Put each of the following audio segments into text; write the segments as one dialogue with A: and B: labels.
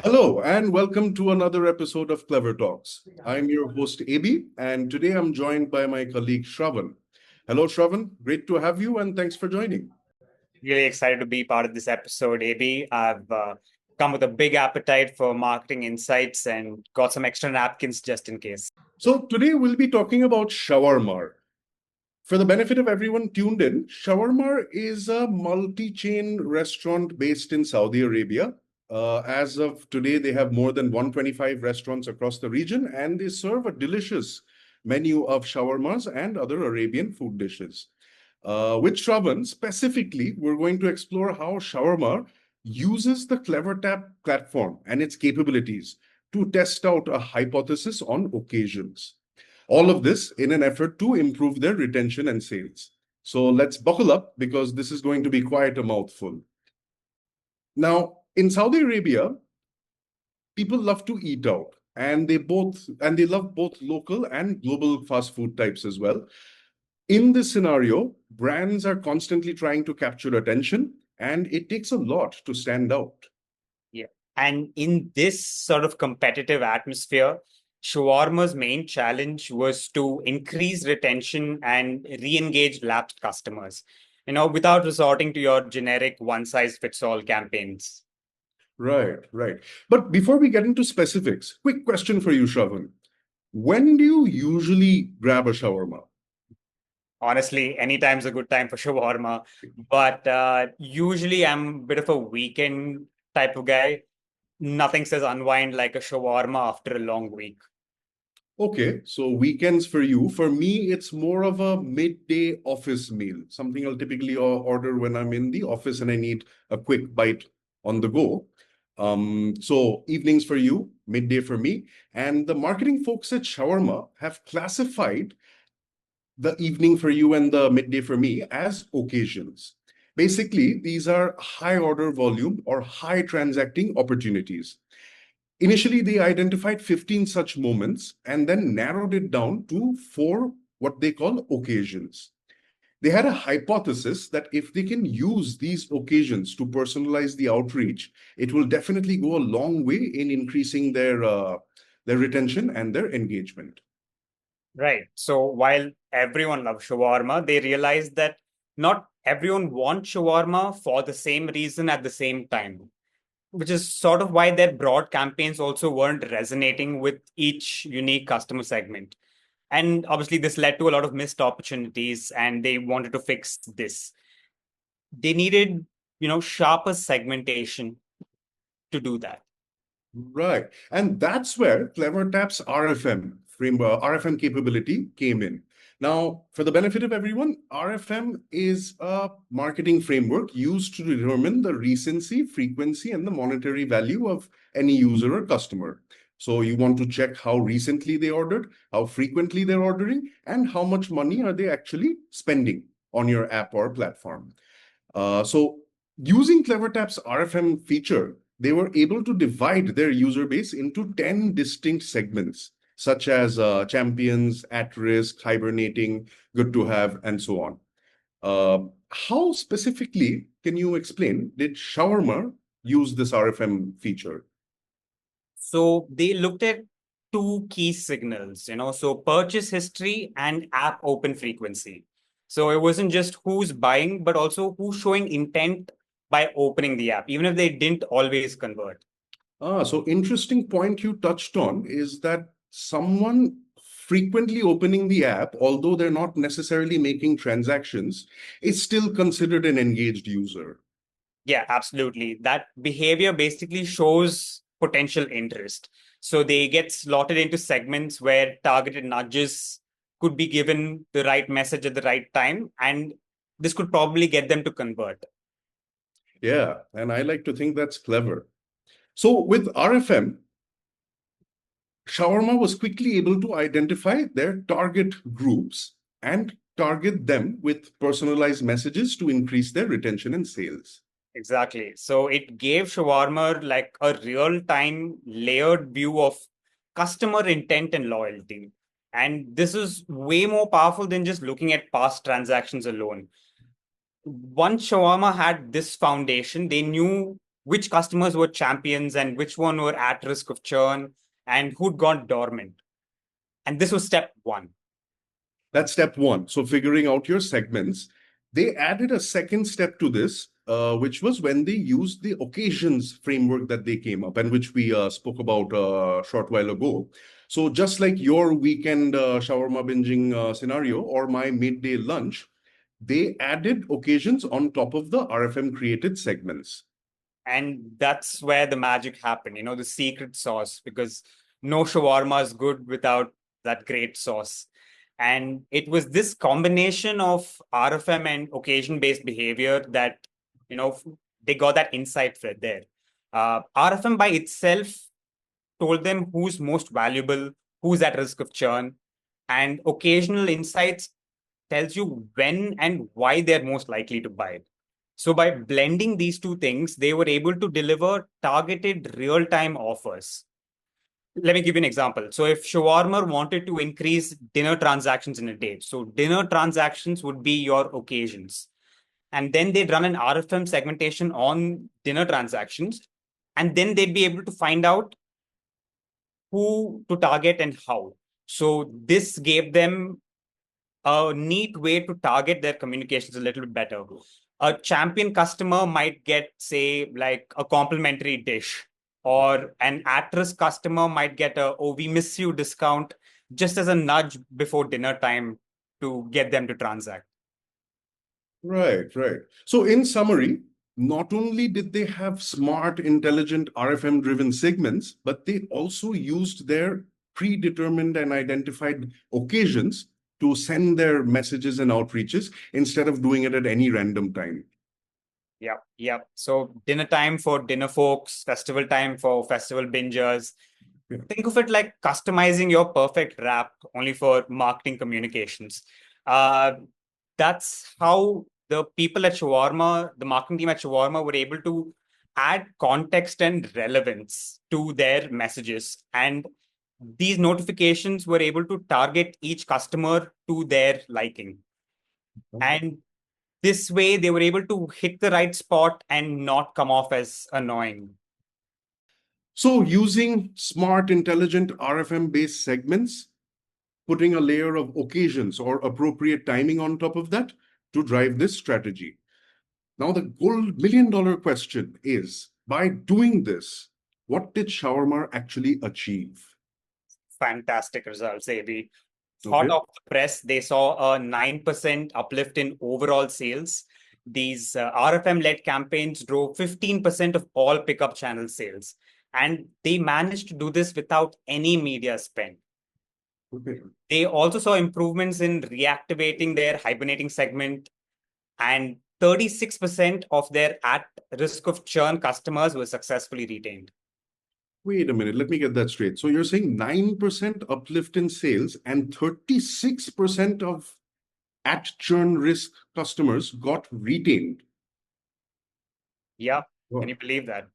A: Hello, and welcome to another episode of CleverTalks. I'm your host, AB, and today I'm joined by my colleague, Shravan. Hello, Shravan. Great to have you, and thanks for joining.
B: Really excited to be part of this episode, AB. I've come with a big appetite for marketing insights and got some extra napkins just in case.
A: So, today we'll be talking about Shawarma. For the benefit of everyone tuned in, Shawarma is a multi chain restaurant based in Saudi Arabia. As of today, they have more than 125 restaurants across the region, and they serve a delicious menu of shawarmas and other Arabian food dishes. With Shravan, specifically, we're going to explore how shawarma uses the CleverTap platform and its capabilities to test out a hypothesis on occasions. All of this in an effort to improve their retention and sales. So let's buckle up because this is going to be quite a mouthful. Now, in Saudi Arabia, people love to eat out and they love both local and global fast food types as well. In this scenario, brands are constantly trying to capture attention, and it takes a lot to stand out.
B: Yeah. And in this sort of competitive atmosphere, Shawarma's main challenge was to increase retention and re-engage lapsed customers, without resorting to your generic one-size-fits-all campaigns.
A: Right, right. But before we get into specifics, quick question for you, Shravan. When do you usually grab a shawarma?
B: Honestly, anytime's a good time for shawarma, but usually I'm a bit of a weekend type of guy. Nothing says unwind like a shawarma after a long week.
A: Okay, so weekends for you. For me, it's more of a midday office meal, something I'll typically order when I'm in the office and I need a quick bite on the go. So evenings for you, midday for me. And the marketing folks at Shawarma have classified the evening for you and the midday for me as occasions. Basically, these are high order volume or high transacting opportunities. Initially, they identified 15 such moments and then narrowed it down to four what they call occasions. They had a hypothesis that if they can use these occasions to personalize the outreach, it will definitely go a long way in increasing their retention and their engagement.
B: Right. So while everyone loves shawarma, they realized that not everyone wants shawarma for the same reason at the same time, which is sort of why their broad campaigns also weren't resonating with each unique customer segment. And obviously, this led to a lot of missed opportunities, and they wanted to fix this. They needed, sharper segmentation to do that.
A: Right. And that's where CleverTap's RFM framework, RFM capability came in. Now, for the benefit of everyone, RFM is a marketing framework used to determine the recency, frequency, and the monetary value of any user or customer. So you want to check how recently they ordered, how frequently they're ordering, and how much money are they actually spending on your app or platform. So using CleverTap's RFM feature, they were able to divide their user base into 10 distinct segments, such as champions, at risk, hibernating, good to have, and so on. How specifically can you explain did Shawarma use this RFM feature?
B: So they looked at two key signals, so purchase history and app open frequency. So it wasn't just who's buying, but also who's showing intent by opening the app, even if they didn't always convert.
A: So interesting point you touched on is that someone frequently opening the app, although they're not necessarily making transactions, is still considered an engaged user.
B: Yeah, absolutely. That behavior basically shows potential interest. So they get slotted into segments where targeted nudges could be given the right message at the right time, and this could probably get them to convert.
A: Yeah, and I like to think that's clever. So with RFM, Shawarma was quickly able to identify their target groups and target them with personalized messages to increase their retention and sales.
B: Exactly. So it gave Shawarma like a real-time layered view of customer intent and loyalty. And this is way more powerful than just looking at past transactions alone. Once Shawarma had this foundation, they knew which customers were champions and which one were at risk of churn and who'd gone dormant. And this was step one.
A: That's step one. So figuring out your segments. They added a second step to this, which was when they used the occasions framework that they came up and which we spoke about a short while ago. So just like your weekend shawarma binging scenario or my midday lunch, they added occasions on top of the RFM created segments.
B: And that's where the magic happened, the secret sauce, because no shawarma is good without that great sauce. And it was this combination of RFM and occasion-based behavior that, they got that insight right there. RFM by itself told them who's most valuable, who's at risk of churn, and occasional insights tells you when and why they're most likely to buy it. So by blending these two things, they were able to deliver targeted real-time offers. Let me give you an example. So if Shawarmer wanted to increase dinner transactions in a day, so dinner transactions would be your occasions. And then they'd run an RFM segmentation on dinner transactions. And then they'd be able to find out who to target and how. So this gave them a neat way to target their communications a little bit better. A champion customer might get, say, like a complimentary dish, or an at-risk customer might get a "oh, we miss you" discount just as a nudge before dinner time to get them to transact.
A: Right, right. So in summary, not only did they have smart, intelligent RFM driven segments, but they also used their predetermined and identified occasions to send their messages and outreaches instead of doing it at any random time.
B: Yeah. So dinner time for dinner folks, festival time for festival bingers.
A: Yeah.
B: Think of it like customizing your perfect wrap only for marketing communications. That's how the people at Shawarma, the marketing team at Shawarma, were able to add context and relevance to their messages. And these notifications were able to target each customer to their liking. And this way, they were able to hit the right spot and not come off as annoying.
A: So using smart, intelligent RFM based segments, putting a layer of occasions or appropriate timing on top of that to drive this strategy. Now, the $1 million question is, by doing this, what did Shawarma actually achieve?
B: Fantastic results, AB. Hot
A: Okay.
B: off the press, they saw a 9% uplift in overall sales. These RFM-led campaigns drove 15% of all pickup channel sales. And they managed to do this without any media spend.
A: Okay.
B: They also saw improvements in reactivating their hibernating segment, and 36% of their at risk of churn customers were successfully retained.
A: Wait a minute, let me get that straight. So you're saying 9% uplift in sales and 36% of at churn risk customers got retained.
B: Yeah.
A: Wow.
B: Can you believe that?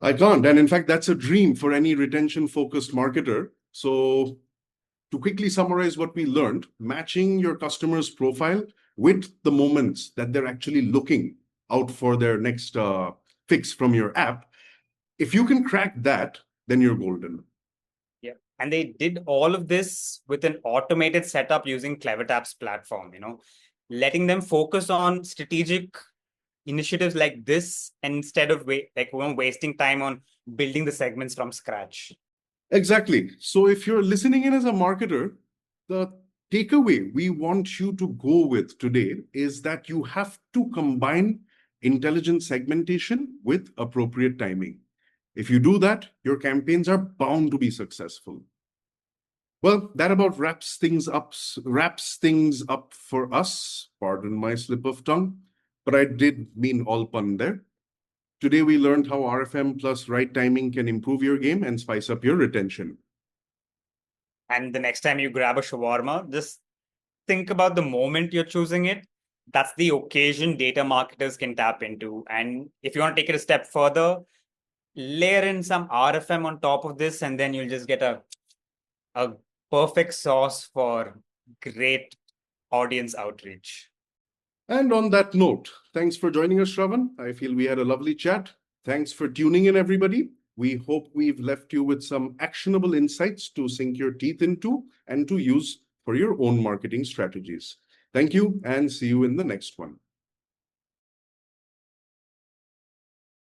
A: I can't. And in fact, that's a dream for any retention focused marketer. So to quickly summarize what we learned, matching your customer's profile with the moments that they're actually looking out for their next fix from your app. If you can crack that, then you're golden.
B: Yeah. And they did all of this with an automated setup using CleverTap's platform, letting them focus on strategic initiatives like this instead of wasting time on building the segments from scratch.
A: Exactly. So if you're listening in as a marketer, the takeaway we want you to go with today is that you have to combine intelligent segmentation with appropriate timing. If you do that, your campaigns are bound to be successful. Well, that about wraps things up for us. Pardon my slip of tongue, but I did mean all pun there. Today, we learned how RFM plus right timing can improve your game and spice up your retention.
B: And the next time you grab a shawarma, just think about the moment you're choosing it. That's the occasion data marketers can tap into. And if you want to take it a step further, layer in some RFM on top of this, and then you'll just get a perfect sauce for great audience outreach.
A: And on that note, thanks for joining us, Shravan. I feel we had a lovely chat. Thanks for tuning in, everybody. We hope we've left you with some actionable insights to sink your teeth into and to use for your own marketing strategies. Thank you and see you in the next one.